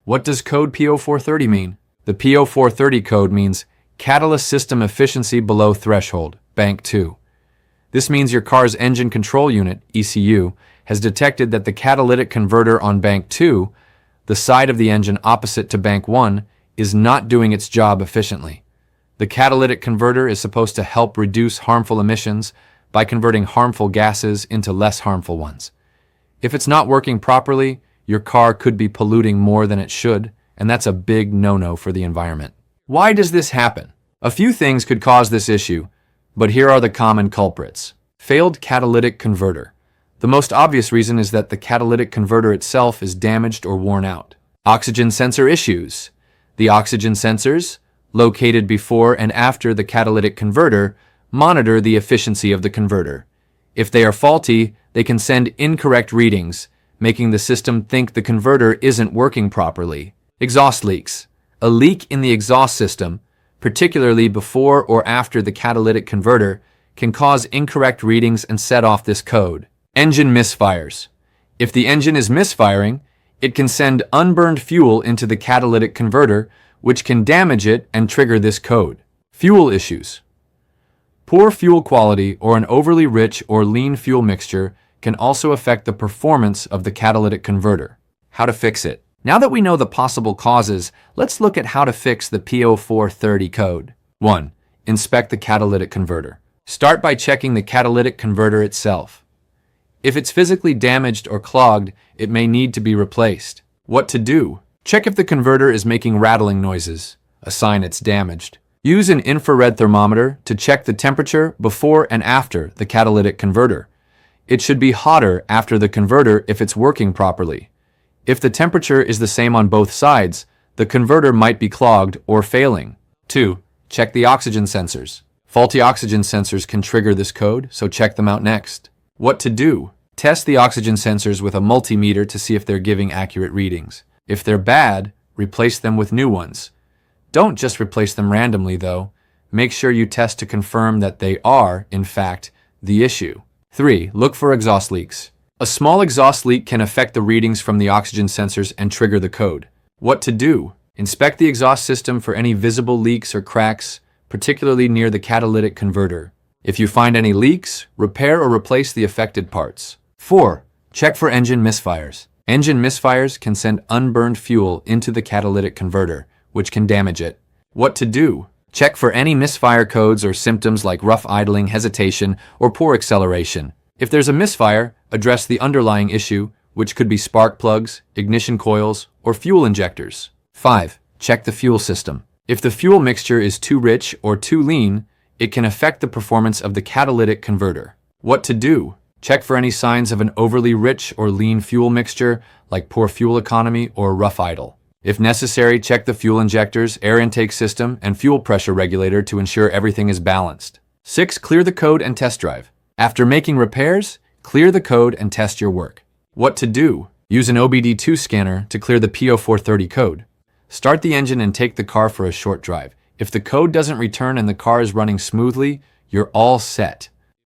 What does code P0430 mean? The P0430 code means Catalyst System Efficiency Below Threshold, Bank 2. This means your car's engine control unit, ECU, has detected that the catalytic converter on Bank 2, the side of the engine opposite to Bank 1, is not doing its job efficiently. The catalytic converter is supposed to help reduce harmful emissions by converting harmful gases into less harmful ones. If it's not working properly, your car could be polluting more than it should, and that's a big no-no for the environment. Why does this happen? A few things could cause this issue, but here are the common culprits. Failed catalytic converter. The most obvious reason is that the catalytic converter itself is damaged or worn out. Oxygen sensor issues. The oxygen sensors, located before and after the catalytic converter, monitor the efficiency of the converter. If they are faulty, they can send incorrect readings, making the system think the converter isn't working properly. Exhaust leaks. A leak in the exhaust system, particularly before or after the catalytic converter, can cause incorrect readings and set off this code. Engine misfires. If the engine is misfiring, it can send unburned fuel into the catalytic converter, which can damage it and trigger this code. Fuel issues. Poor fuel quality or an overly rich or lean fuel mixture can also affect the performance of the catalytic converter. How to fix it? Now that we know the possible causes, let's look at how to fix the P0430 code. 1. Inspect the catalytic converter. Start by checking the catalytic converter itself. If it's physically damaged or clogged, it may need to be replaced. What to do? Check if the converter is making rattling noises, a sign it's damaged. Use an infrared thermometer to check the temperature before and after the catalytic converter. It should be hotter after the converter if it's working properly. If the temperature is the same on both sides, the converter might be clogged or failing. 2. Check the oxygen sensors. Faulty oxygen sensors can trigger this code, so check them out next. What to do? Test the oxygen sensors with a multimeter to see if they're giving accurate readings. If they're bad, replace them with new ones. Don't just replace them randomly, though. Make sure you test to confirm that they are, in fact, the issue. 3. Look for exhaust leaks. A small exhaust leak can affect the readings from the oxygen sensors and trigger the code. What to do? Inspect the exhaust system for any visible leaks or cracks, particularly near the catalytic converter. If you find any leaks, repair or replace the affected parts. 4. Check for engine misfires. Engine misfires can send unburned fuel into the catalytic converter, which can damage it. What to do? Check for any misfire codes or symptoms like rough idling, hesitation, or poor acceleration. If there's a misfire, address the underlying issue, which could be spark plugs, ignition coils, or fuel injectors. 5. Check the fuel system. If the fuel mixture is too rich or too lean, it can affect the performance of the catalytic converter. What to do? Check for any signs of an overly rich or lean fuel mixture, like poor fuel economy or rough idle. If necessary, check the fuel injectors, air intake system, and fuel pressure regulator to ensure everything is balanced. 6. Clear the code and test drive. After making repairs, clear the code and test your work. What to do? Use an OBD2 scanner to clear the P0430 code. Start the engine and take the car for a short drive. If the code doesn't return and the car is running smoothly, you're all set.